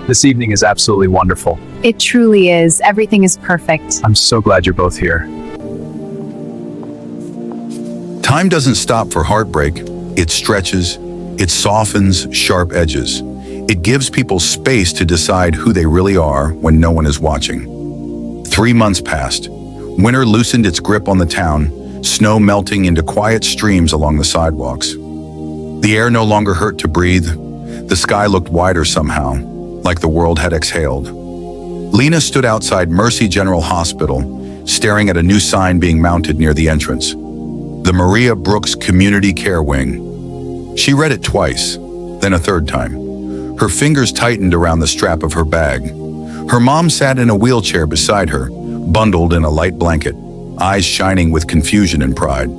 This evening is absolutely wonderful. It truly is. Everything is perfect. I'm so glad you're both here. Time doesn't stop for heartbreak. It stretches, it softens sharp edges. It gives people space to decide who they really are when no one is watching. 3 months passed. Winter loosened its grip on the town, snow melting into quiet streams along the sidewalks. The air no longer hurt to breathe. The sky looked wider somehow, like the world had exhaled. Lena stood outside Mercy General Hospital, staring at a new sign being mounted near the entrance. The Maria Brooks Community Care Wing. She read it twice, then a third time. Her fingers tightened around the strap of her bag. Her mom sat in a wheelchair beside her, bundled in a light blanket, eyes shining with confusion and pride.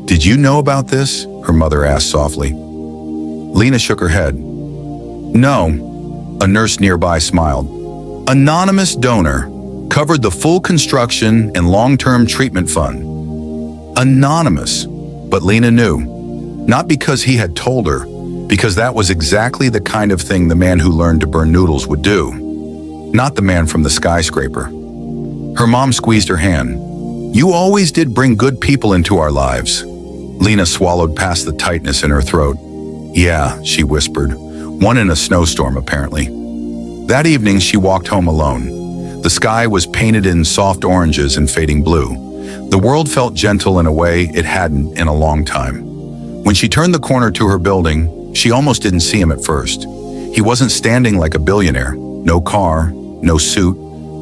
"Did you know about this?" her mother asked softly. Lena shook her head. "No," a nurse nearby smiled. "Anonymous donor, covered the full construction and long-term treatment fund." Anonymous, but Lena knew. Not because he had told her, because that was exactly the kind of thing the man who learned to burn noodles would do. Not the man from the skyscraper. Her mom squeezed her hand. "You always did bring good people into our lives." Lena swallowed past the tightness in her throat. "Yeah," she whispered. "One in a snowstorm, apparently." That evening, she walked home alone. The sky was painted in soft oranges and fading blue. The world felt gentle in a way it hadn't in a long time. When she turned the corner to her building, she almost didn't see him at first. He wasn't standing like a billionaire. No car, no suit,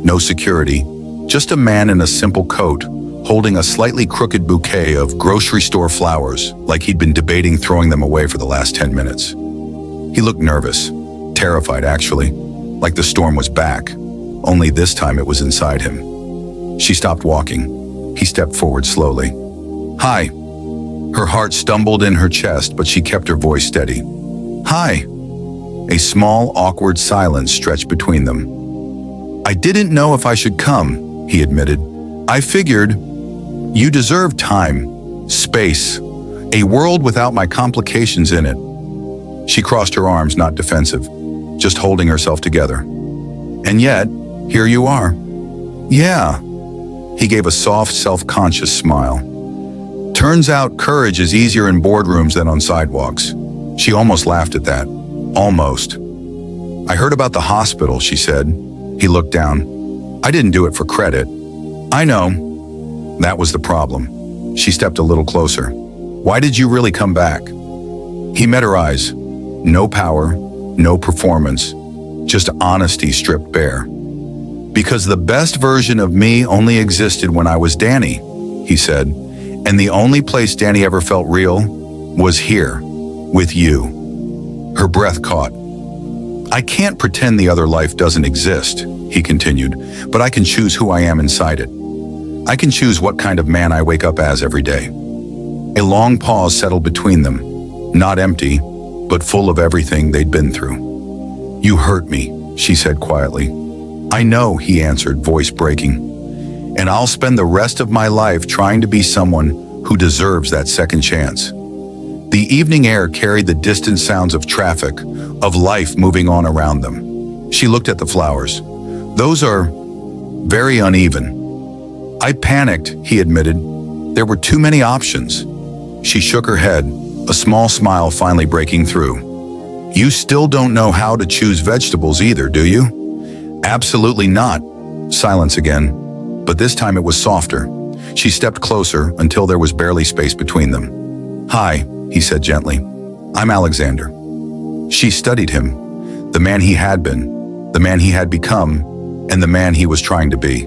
no security. Just a man in a simple coat, holding a slightly crooked bouquet of grocery store flowers, like he'd been debating throwing them away for the last 10 minutes. He looked nervous, terrified actually, like the storm was back, only this time it was inside him. She stopped walking. He stepped forward slowly. "Hi." Her heart stumbled in her chest, but she kept her voice steady. "Hi." A small, awkward silence stretched between them. "I didn't know if I should come," he admitted. "I figured you deserve time, space, a world without my complications in it." She crossed her arms, not defensive, just holding herself together. "And yet, here you are." "Yeah." He gave a soft, self-conscious smile. "Turns out courage is easier in boardrooms than on sidewalks." She almost laughed at that. Almost. "I heard about the hospital," she said. He looked down. "I didn't do it for credit." "I know." That was the problem. She stepped a little closer. "Why did you really come back?" He met her eyes. No power, no performance, just honesty stripped bare. "Because the best version of me only existed when I was Danny," he said. "And the only place Danny ever felt real was here, with you." Her breath caught. "I can't pretend the other life doesn't exist," he continued, "but I can choose who I am inside it. I can choose what kind of man I wake up as every day." A long pause settled between them, not empty, but full of everything they'd been through. "You hurt me," she said quietly. "I know," he answered, voice breaking. "And I'll spend the rest of my life trying to be someone who deserves that second chance." The evening air carried the distant sounds of traffic, of life moving on around them. She looked at the flowers. "Those are very uneven." "I panicked," he admitted. "There were too many options." She shook her head, a small smile finally breaking through. "You still don't know how to choose vegetables either, do you?" "Absolutely not." Silence again, but this time it was softer. She stepped closer until there was barely space between them. "Hi," he said gently. "I'm Alexander." She studied him, the man he had been, the man he had become, and the man he was trying to be.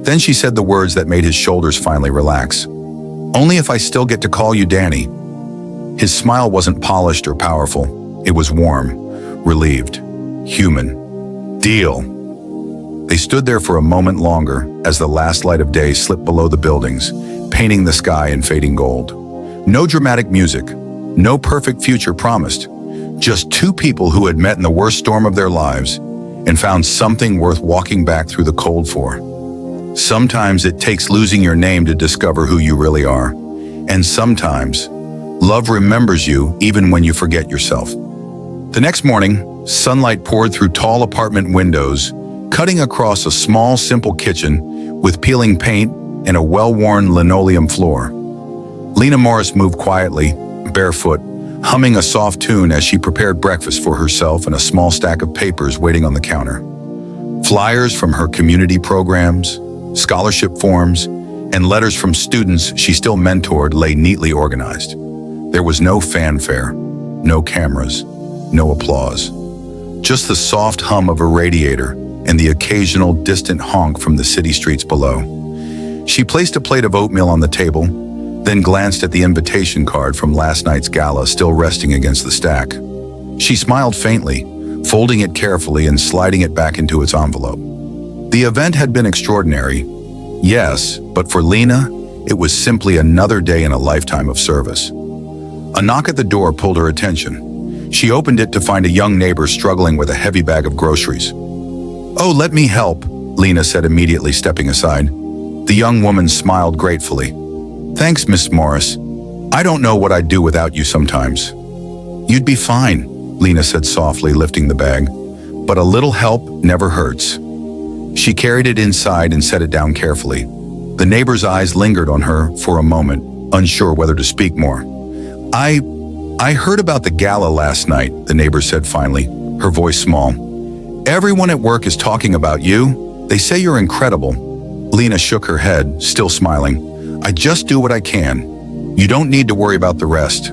Then she said the words that made his shoulders finally relax. "Only if I still get to call you Danny." His smile wasn't polished or powerful. It was warm, relieved, human. "Deal." They stood there for a moment longer as the last light of day slipped below the buildings, painting the sky in fading gold. No dramatic music, no perfect future promised. Just two people who had met in the worst storm of their lives and found something worth walking back through the cold for. Sometimes it takes losing your name to discover who you really are. And sometimes, love remembers you even when you forget yourself. The next morning, Sunlight poured through tall apartment windows, cutting across a small, simple kitchen with peeling paint and a well-worn linoleum floor. Lena Morris moved quietly, barefoot, humming a soft tune as she prepared breakfast for herself and a small stack of papers waiting on the counter. Flyers from her community programs, scholarship forms, and letters from students she still mentored lay neatly organized. There was no fanfare, no cameras, no applause. Just the soft hum of a radiator and the occasional distant honk from the city streets below. She placed a plate of oatmeal on the table, then glanced at the invitation card from last night's gala still resting against the stack. She smiled faintly, folding it carefully and sliding it back into its envelope. The event had been extraordinary, yes, but for Lena, it was simply another day in a lifetime of service. A knock at the door pulled her attention. She opened it to find a young neighbor struggling with a heavy bag of groceries. "Oh, let me help," Lena said, immediately stepping aside. The young woman smiled gratefully. "Thanks, Miss Morris. I don't know what I'd do without you sometimes." "You'd be fine," Lena said softly, lifting the bag. "But a little help never hurts." She carried it inside and set it down carefully. The neighbor's eyes lingered on her for a moment, unsure whether to speak more. I heard about the gala last night," the neighbor said finally, her voice small. "Everyone at work is talking about you. They say you're incredible." Lena shook her head, still smiling. "I just do what I can. You don't need to worry about the rest."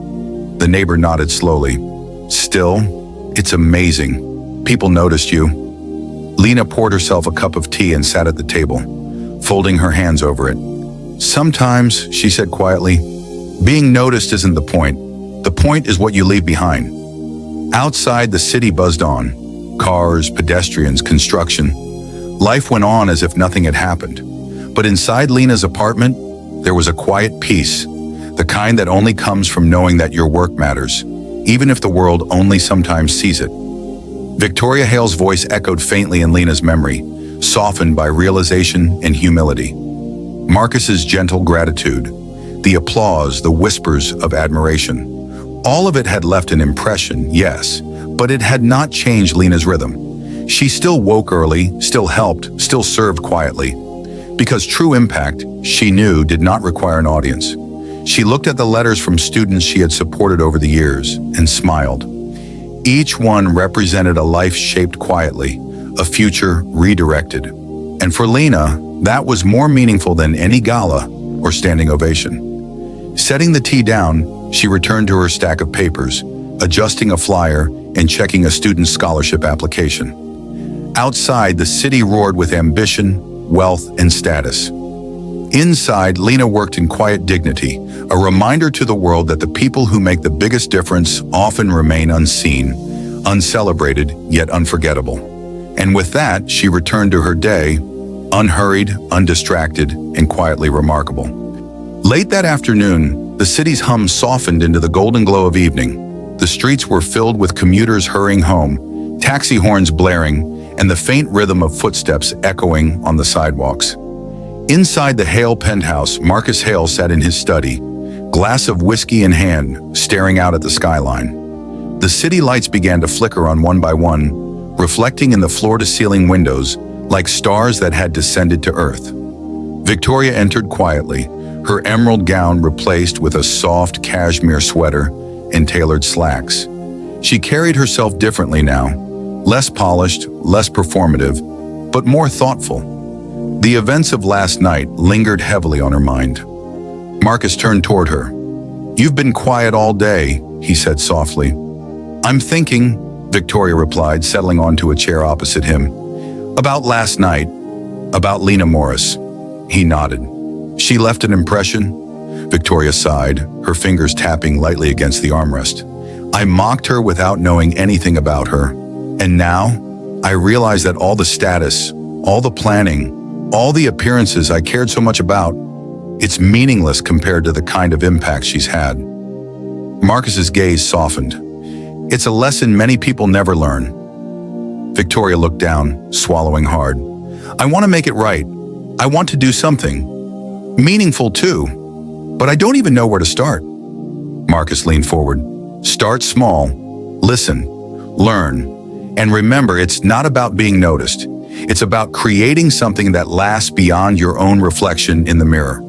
The neighbor nodded slowly. "Still, it's amazing. People noticed you." Lena poured herself a cup of tea and sat at the table, folding her hands over it. "Sometimes," she said quietly, "being noticed isn't the point. The point is what you leave behind." Outside, the city buzzed on. Cars, pedestrians, construction. Life went on as if nothing had happened. But inside Lena's apartment, there was a quiet peace, the kind that only comes from knowing that your work matters, even if the world only sometimes sees it. Victoria Hale's voice echoed faintly in Lena's memory, softened by realization and humility. Marcus's gentle gratitude, the applause, the whispers of admiration. All of it had left an impression, yes, but it had not changed Lena's rhythm. She still woke early, still helped, still served quietly. Because true impact, she knew, did not require an audience. She looked at the letters from students she had supported over the years and smiled. Each one represented a life shaped quietly, a future redirected. And for Lena, that was more meaningful than any gala or standing ovation. Setting the tea down, she returned to her stack of papers, adjusting a flyer and checking a student's scholarship application. Outside, the city roared with ambition, wealth, and status. Inside, Lena worked in quiet dignity, a reminder to the world that the people who make the biggest difference often remain unseen, uncelebrated, yet unforgettable. And with that, she returned to her day, unhurried, undistracted, and quietly remarkable. Late that afternoon, the city's hum softened into the golden glow of evening. The streets were filled with commuters hurrying home, taxi horns blaring, and the faint rhythm of footsteps echoing on the sidewalks. Inside the Hale penthouse, Marcus Hale sat in his study, glass of whiskey in hand, staring out at the skyline. The city lights began to flicker on one by one, reflecting in the floor-to-ceiling windows like stars that had descended to earth. Victoria entered quietly, her emerald gown replaced with a soft cashmere sweater and tailored slacks. She carried herself differently now, less polished, less performative, but more thoughtful. The events of last night lingered heavily on her mind. Marcus turned toward her. "You've been quiet all day," he said softly. "I'm thinking," Victoria replied, settling onto a chair opposite him. "About last night, about Lena Morris." He nodded. "She left an impression?" Victoria sighed, her fingers tapping lightly against the armrest. "I mocked her without knowing anything about her. And now, I realize that all the status, all the planning, all the appearances I cared so much about, it's meaningless compared to the kind of impact she's had." Marcus's gaze softened. "It's a lesson many people never learn." Victoria looked down, swallowing hard. "I want to make it right. I want to do something. Meaningful too. But I don't even know where to start." Marcus leaned forward. "Start small. Listen. Learn. And remember, it's not about being noticed. It's about creating something that lasts beyond your own reflection in the mirror.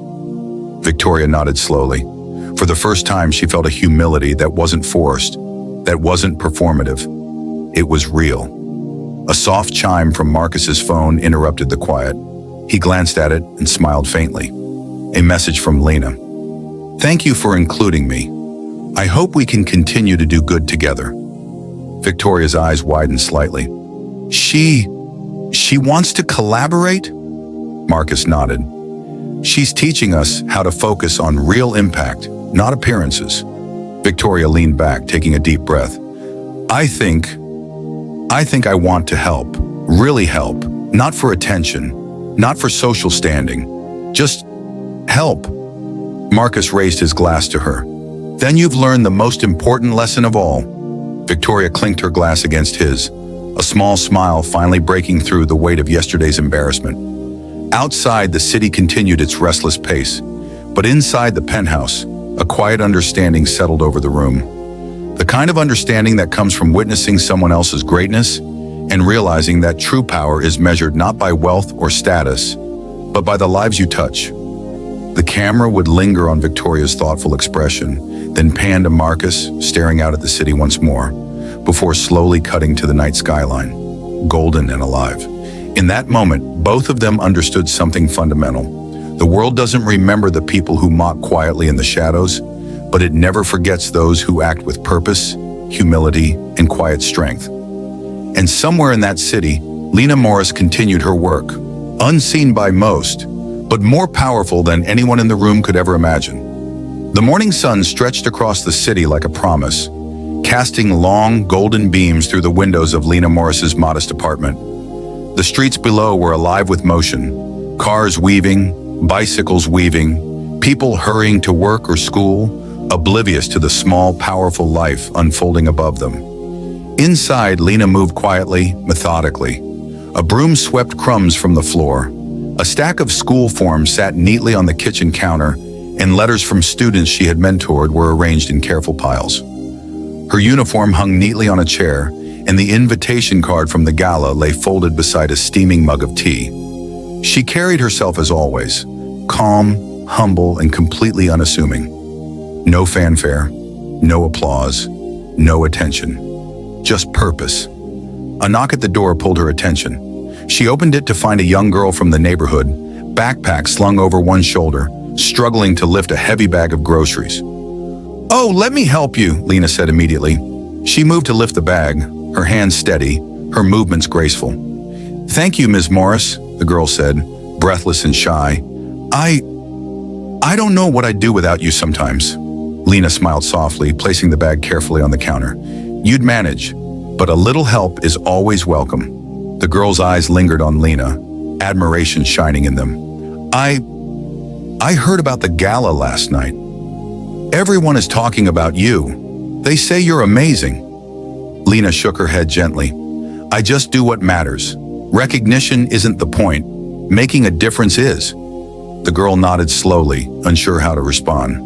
Victoria nodded slowly. For the first time, she felt a humility that wasn't forced, that wasn't performative. It was real. A soft chime from Marcus's phone interrupted the quiet. He glanced at it and smiled faintly. A message from Lena. "Thank you for including me. I hope we can continue to do good together." Victoria's eyes widened slightly. She wants to collaborate?" Marcus nodded. "She's teaching us how to focus on real impact, not appearances." Victoria leaned back, taking a deep breath. I think I want to help, really help, not for attention, not for social standing, just help." Marcus raised his glass to her. "Then you've learned the most important lesson of all." Victoria clinked her glass against his, a small smile finally breaking through the weight of yesterday's embarrassment. Outside, the city continued its restless pace, but inside the penthouse, a quiet understanding settled over the room. The kind of understanding that comes from witnessing someone else's greatness and realizing that true power is measured not by wealth or status, but by the lives you touch. The camera would linger on Victoria's thoughtful expression, then pan to Marcus, staring out at the city once more, before slowly cutting to the night skyline, golden and alive. In that moment, both of them understood something fundamental. The world doesn't remember the people who mock quietly in the shadows, but it never forgets those who act with purpose, humility, and quiet strength. And somewhere in that city, Lena Morris continued her work, unseen by most, but more powerful than anyone in the room could ever imagine. The morning sun stretched across the city like a promise, casting long, golden beams through the windows of Lena Morris's modest apartment. The streets below were alive with motion, cars weaving, bicycles weaving, people hurrying to work or school, oblivious to the small, powerful life unfolding above them. Inside, Lena moved quietly, methodically. A broom swept crumbs from the floor. A stack of school forms sat neatly on the kitchen counter, and letters from students she had mentored were arranged in careful piles. Her uniform hung neatly on a chair, and the invitation card from the Gala lay folded beside a steaming mug of tea. She carried herself as always, calm, humble, and completely unassuming. No fanfare, no applause, no attention. Just purpose. A knock at the door pulled her attention. She opened it to find a young girl from the neighborhood, backpack slung over one shoulder, struggling to lift a heavy bag of groceries. "Oh, let me help you," Lena said immediately. She moved to lift the bag, her hands steady, her movements graceful. "Thank you, Ms. Morris," the girl said, breathless and shy. I don't know what I'd do without you sometimes." Lena smiled softly, placing the bag carefully on the counter. "You'd manage, but a little help is always welcome." The girl's eyes lingered on Lena, admiration shining in them. I heard about the Gala last night. Everyone is talking about you. They say you're amazing." Lena shook her head gently. "I just do what matters. Recognition isn't the point. Making a difference is." The girl nodded slowly, unsure how to respond.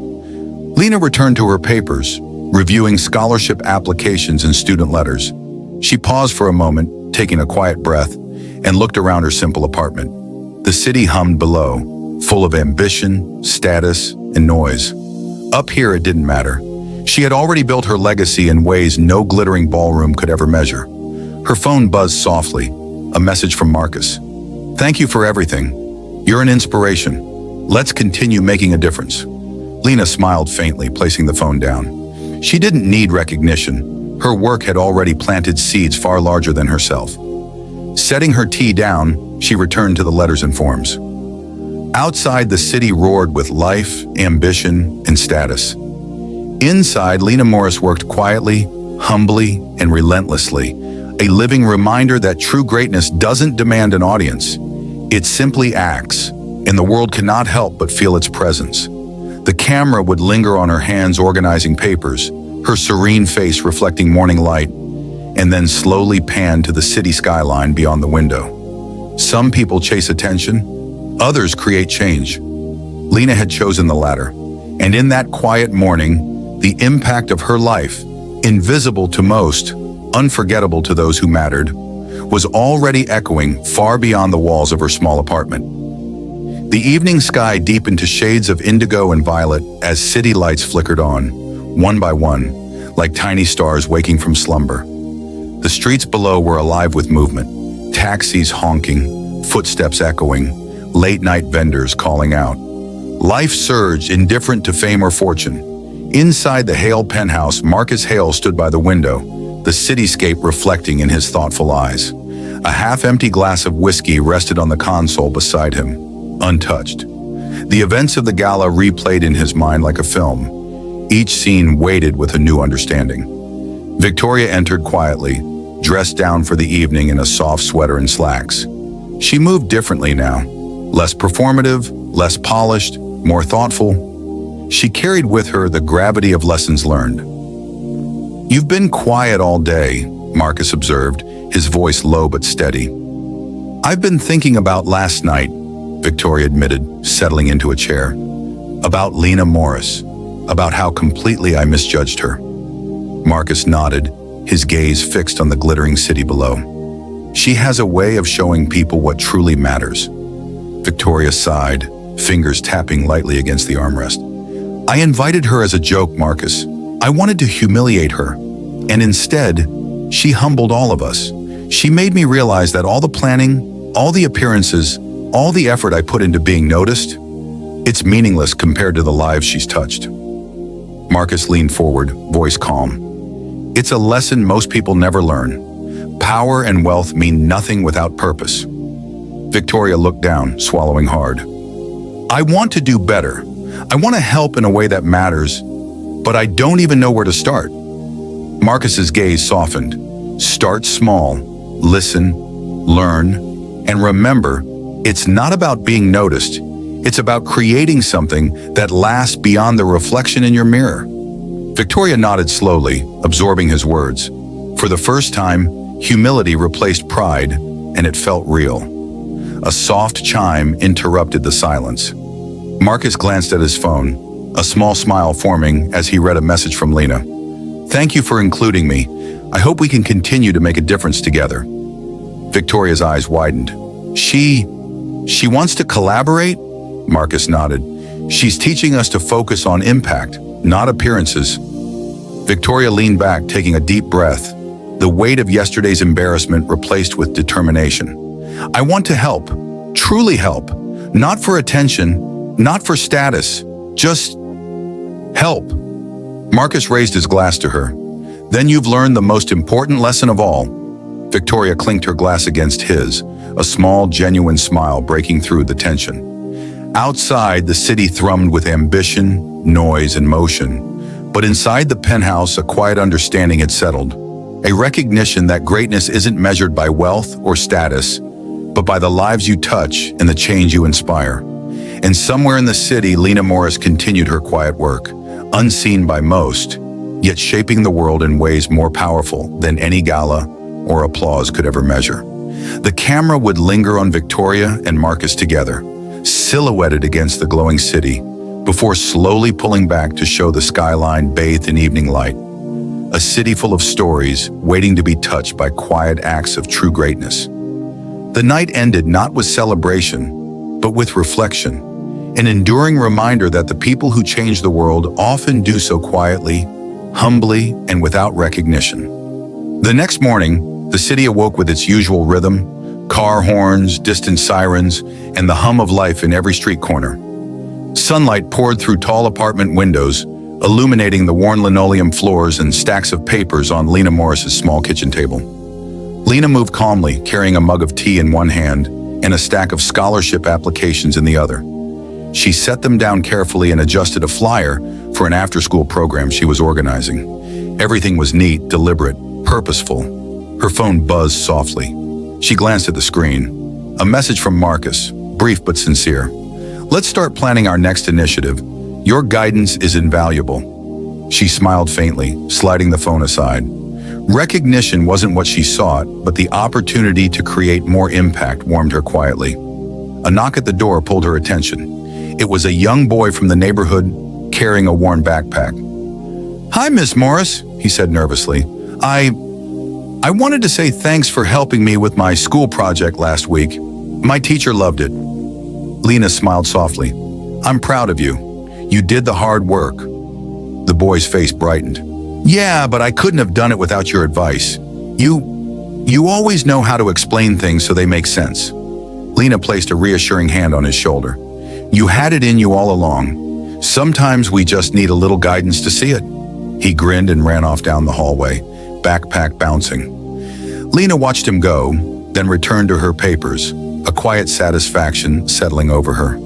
Lena returned to her papers, reviewing scholarship applications and student letters. She paused for a moment, taking a quiet breath, and looked around her simple apartment. The city hummed below, full of ambition, status, and noise. Up here, it didn't matter. She had already built her legacy in ways no glittering ballroom could ever measure. Her phone buzzed softly, a message from Marcus. "Thank you for everything. You're an inspiration. Let's continue making a difference." Lena smiled faintly, placing the phone down. She didn't need recognition. Her work had already planted seeds far larger than herself. Setting her tea down, she returned to the letters and forms. Outside, the city roared with life, ambition, and status. Inside, Lena Morris worked quietly, humbly, and relentlessly, a living reminder that true greatness doesn't demand an audience. It simply acts, and the world cannot help but feel its presence. The camera would linger on her hands organizing papers, her serene face reflecting morning light, and then slowly pan to the city skyline beyond the window. Some people chase attention, others create change. Lena had chosen the latter, and in that quiet morning, the impact of her life, invisible to most, unforgettable to those who mattered, was already echoing far beyond the walls of her small apartment. The evening sky deepened to shades of indigo and violet as city lights flickered on, one by one, like tiny stars waking from slumber. The streets below were alive with movement, taxis honking, footsteps echoing, late-night vendors calling out. Life surged, indifferent to fame or fortune. Inside the Hale penthouse, Marcus Hale stood by the window, the cityscape reflecting in his thoughtful eyes. A half-empty glass of whiskey rested on the console beside him, untouched. The events of the gala replayed in his mind like a film, each scene weighted with a new understanding. Victoria entered quietly, dressed down for the evening in a soft sweater and slacks. She moved differently now, less performative, less polished, more thoughtful. She carried with her the gravity of lessons learned. "You've been quiet all day," Marcus observed, his voice low but steady. "I've been thinking about last night," Victoria admitted, settling into a chair. "About Lena Morris, about how completely I misjudged her." Marcus nodded, his gaze fixed on the glittering city below. "She has a way of showing people what truly matters." Victoria sighed, fingers tapping lightly against the armrest. "I invited her as a joke, Marcus. I wanted to humiliate her, and instead, she humbled all of us. She made me realize that all the planning, all the appearances, all the effort I put into being noticed, it's meaningless compared to the lives she's touched." Marcus leaned forward, voice calm. "It's a lesson most people never learn. Power and wealth mean nothing without purpose." Victoria looked down, swallowing hard. "I want to do better. I want to help in a way that matters, but I don't even know where to start." Marcus's gaze softened. "Start small, listen, learn, and remember, it's not about being noticed. It's about creating something that lasts beyond the reflection in your mirror." Victoria nodded slowly, absorbing his words. For the first time, humility replaced pride, and it felt real. A soft chime interrupted the silence. Marcus glanced at his phone, a small smile forming as he read a message from Lena. "Thank you for including me. I hope we can continue to make a difference together." Victoria's eyes widened. She wants to collaborate?" Marcus nodded. "She's teaching us to focus on impact, not appearances." Victoria leaned back, taking a deep breath, the weight of yesterday's embarrassment replaced with determination. "I want to help, truly help, not for attention, not for status, just help." Marcus raised his glass to her. "Then you've learned the most important lesson of all." Victoria clinked her glass against his, a small, genuine smile breaking through the tension. Outside, the city thrummed with ambition, noise, and motion. But inside the penthouse, a quiet understanding had settled. A recognition that greatness isn't measured by wealth or status, but by the lives you touch and the change you inspire. And somewhere in the city, Lena Morris continued her quiet work, unseen by most, yet shaping the world in ways more powerful than any gala or applause could ever measure. The camera would linger on Victoria and Marcus together, silhouetted against the glowing city, before slowly pulling back to show the skyline bathed in evening light. A city full of stories waiting to be touched by quiet acts of true greatness. The night ended not with celebration, but with reflection, an enduring reminder that the people who change the world often do so quietly, humbly, and without recognition. The next morning, the city awoke with its usual rhythm, car horns, distant sirens, and the hum of life in every street corner. Sunlight poured through tall apartment windows, illuminating the worn linoleum floors and stacks of papers on Lena Morris's small kitchen table. Lena moved calmly, carrying a mug of tea in one hand and a stack of scholarship applications in the other. She set them down carefully and adjusted a flyer for an after-school program she was organizing. Everything was neat, deliberate, purposeful. Her phone buzzed softly. She glanced at the screen. A message from Marcus, brief but sincere. "Let's start planning our next initiative. Your guidance is invaluable." She smiled faintly, sliding the phone aside. Recognition wasn't what she sought, but the opportunity to create more impact warmed her quietly. A knock at the door pulled her attention. It was a young boy from the neighborhood, carrying a worn backpack. "Hi, Miss Morris," he said nervously. I wanted to say thanks for helping me with my school project last week. My teacher loved it. Lena smiled softly. I'm proud of you. You did the hard work. The boy's face brightened. Yeah, but I couldn't have done it without your advice. You always know how to explain things so they make sense. Lena placed a reassuring hand on his shoulder. You had it in you all along. Sometimes we just need a little guidance to see it. He grinned and ran off down the hallway, backpack bouncing. Lena watched him go, then returned to her papers, a quiet satisfaction settling over her.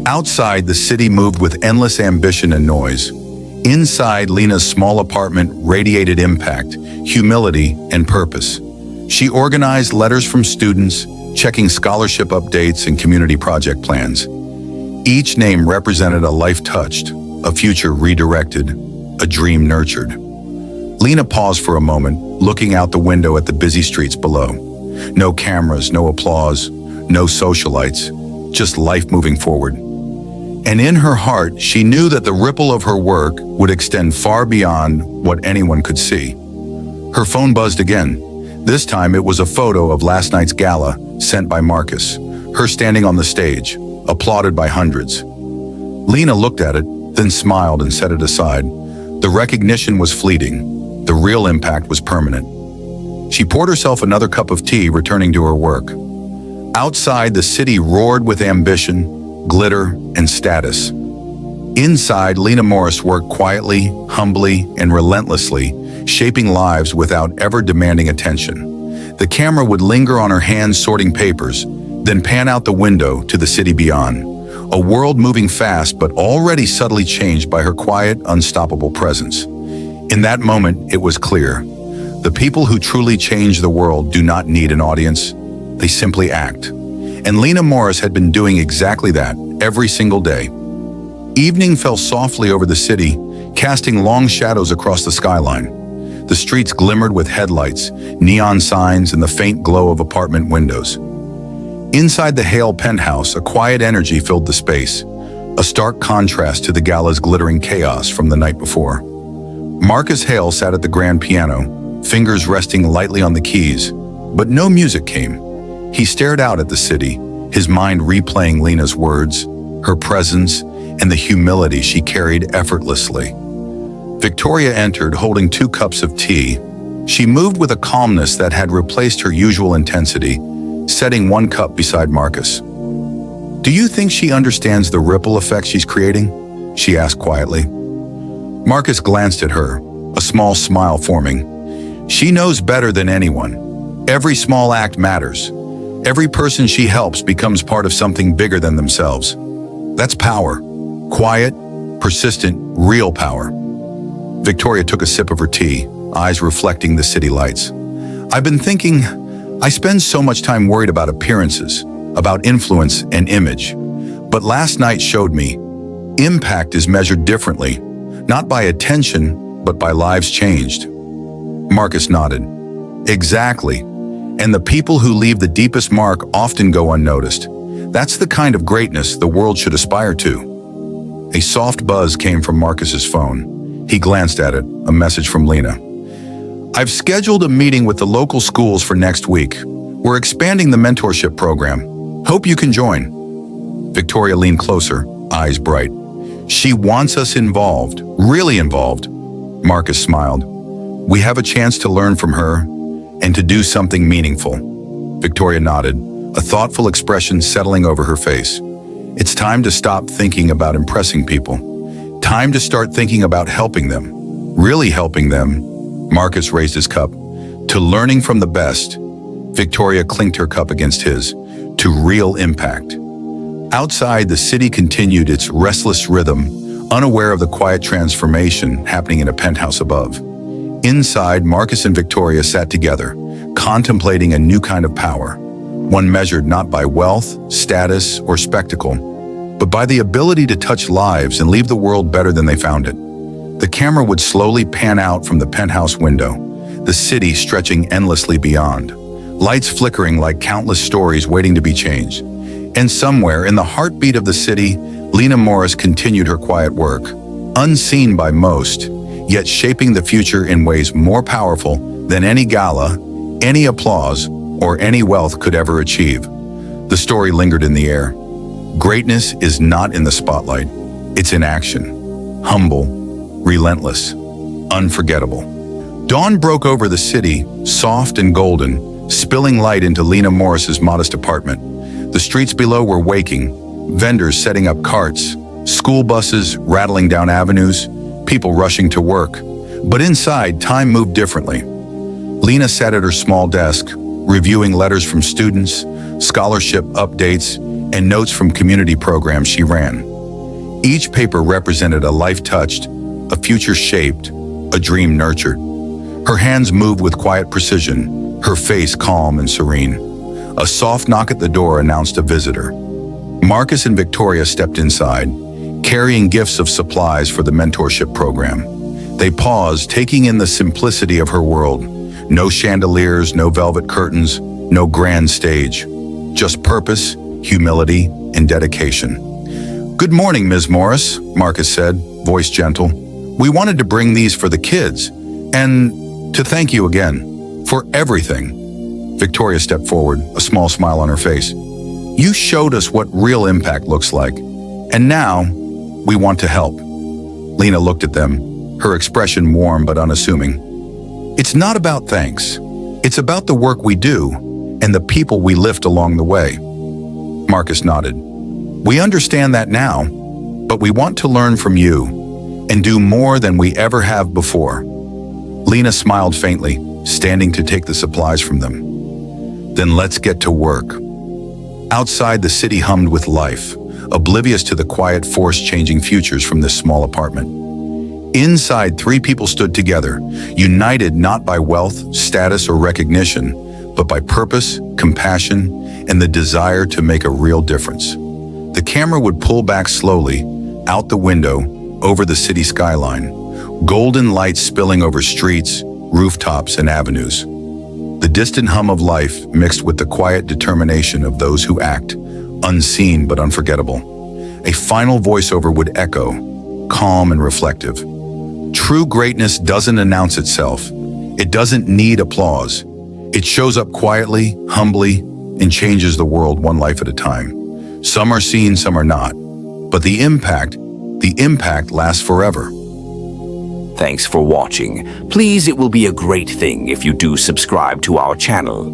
Outside, the city moved with endless ambition and noise. Inside, Lena's small apartment radiated impact, humility, and purpose. She organized letters from students, checking scholarship updates and community project plans. Each name represented a life touched, a future redirected, a dream nurtured. Lena paused for a moment, looking out the window at the busy streets below. No cameras, no applause, no socialites, just life moving forward. And in her heart, she knew that the ripple of her work would extend far beyond what anyone could see. Her phone buzzed again. This time it was a photo of last night's gala sent by Marcus, her standing on the stage, applauded by hundreds. Lena looked at it, then smiled and set it aside. The recognition was fleeting. The real impact was permanent. She poured herself another cup of tea, returning to her work. Outside, the city roared with ambition, glitter, and status. Inside, Lena Morris worked quietly, humbly, and relentlessly, shaping lives without ever demanding attention. The camera would linger on her hands sorting papers, then pan out the window to the city beyond, a world moving fast but already subtly changed by her quiet, unstoppable presence. In that moment, it was clear. The people who truly change the world do not need an audience. They simply act. And Lena Morris had been doing exactly that every single day. Evening fell softly over the city, casting long shadows across the skyline. The streets glimmered with headlights, neon signs, and the faint glow of apartment windows. Inside the Hale penthouse, a quiet energy filled the space, a stark contrast to the gala's glittering chaos from the night before. Marcus Hale sat at the grand piano, fingers resting lightly on the keys, but no music came. He stared out at the city, his mind replaying Lena's words, her presence, and the humility she carried effortlessly. Victoria entered, holding 2 cups of tea. She moved with a calmness that had replaced her usual intensity, setting 1 cup beside Marcus. Do you think she understands the ripple effect she's creating? She asked quietly. Marcus glanced at her, a small smile forming. She knows better than anyone. Every small act matters. Every person she helps becomes part of something bigger than themselves. That's power. Quiet, persistent, real power. Victoria took a sip of her tea, eyes reflecting the city lights. I've been thinking, I spend so much time worried about appearances, about influence and image. But last night showed me, impact is measured differently, not by attention, but by lives changed. Marcus nodded. Exactly. And the people who leave the deepest mark often go unnoticed. That's the kind of greatness the world should aspire to. A soft buzz came from Marcus's phone. He glanced at it, a message from Lena. I've scheduled a meeting with the local schools for next week. We're expanding the mentorship program. Hope you can join. Victoria leaned closer, eyes bright. She wants us involved, really involved. Marcus smiled. We have a chance to learn from her and to do something meaningful. Victoria nodded, a thoughtful expression settling over her face. It's time to stop thinking about impressing people. Time to start thinking about helping them, really helping them. Marcus raised his cup. To learning from the best. Victoria clinked her cup against his. To real impact. Outside, the city continued its restless rhythm, unaware of the quiet transformation happening in a penthouse above. Inside, Marcus and Victoria sat together, contemplating a new kind of power, one measured not by wealth, status, or spectacle, but by the ability to touch lives and leave the world better than they found it. The camera would slowly pan out from the penthouse window, the city stretching endlessly beyond, lights flickering like countless stories waiting to be changed. And somewhere in the heartbeat of the city, Lena Morris continued her quiet work, unseen by most, yet shaping the future in ways more powerful than any gala, any applause or any wealth could ever achieve. The story lingered in the air. Greatness is not in the spotlight. It's in action. Humble, relentless, unforgettable. Dawn broke over the city, soft and golden, spilling light into Lena Morris's modest apartment. The streets below were waking, vendors setting up carts, school buses rattling down avenues, people rushing to work. But inside, time moved differently. Lena sat at her small desk, reviewing letters from students, scholarship updates, and notes from community programs she ran. Each paper represented a life touched, a future shaped, a dream nurtured. Her hands moved with quiet precision, her face calm and serene. A soft knock at the door announced a visitor. Marcus and Victoria stepped inside, carrying gifts of supplies for the mentorship program. They paused, taking in the simplicity of her world. No chandeliers, no velvet curtains, no grand stage. Just purpose, humility, and dedication. "Good morning, Ms. Morris," Marcus said, voice gentle. "We wanted to bring these for the kids, and to thank you again for everything." Victoria stepped forward, a small smile on her face. "You showed us what real impact looks like, and now we want to help." Lena looked at them, her expression warm but unassuming. "It's not about thanks. It's about the work we do and the people we lift along the way." Marcus nodded. "We understand that now, but we want to learn from you and do more than we ever have before." Lena smiled faintly, standing to take the supplies from them. "Then let's get to work." Outside, the city hummed with life, oblivious to the quiet force changing futures from this small apartment. Inside, three people stood together, united not by wealth, status, or recognition, but by purpose, compassion, and the desire to make a real difference. The camera would pull back slowly, out the window, over the city skyline, golden lights spilling over streets, rooftops, and avenues. The distant hum of life mixed with the quiet determination of those who act, unseen but unforgettable. A final voiceover would echo, calm and reflective. True greatness doesn't announce itself. It doesn't need applause. It shows up quietly, humbly, and changes the world one life at a time. Some are seen, some are not. But the impact lasts forever. Thanks for watching. Please, it will be a great thing if you do subscribe to our channel.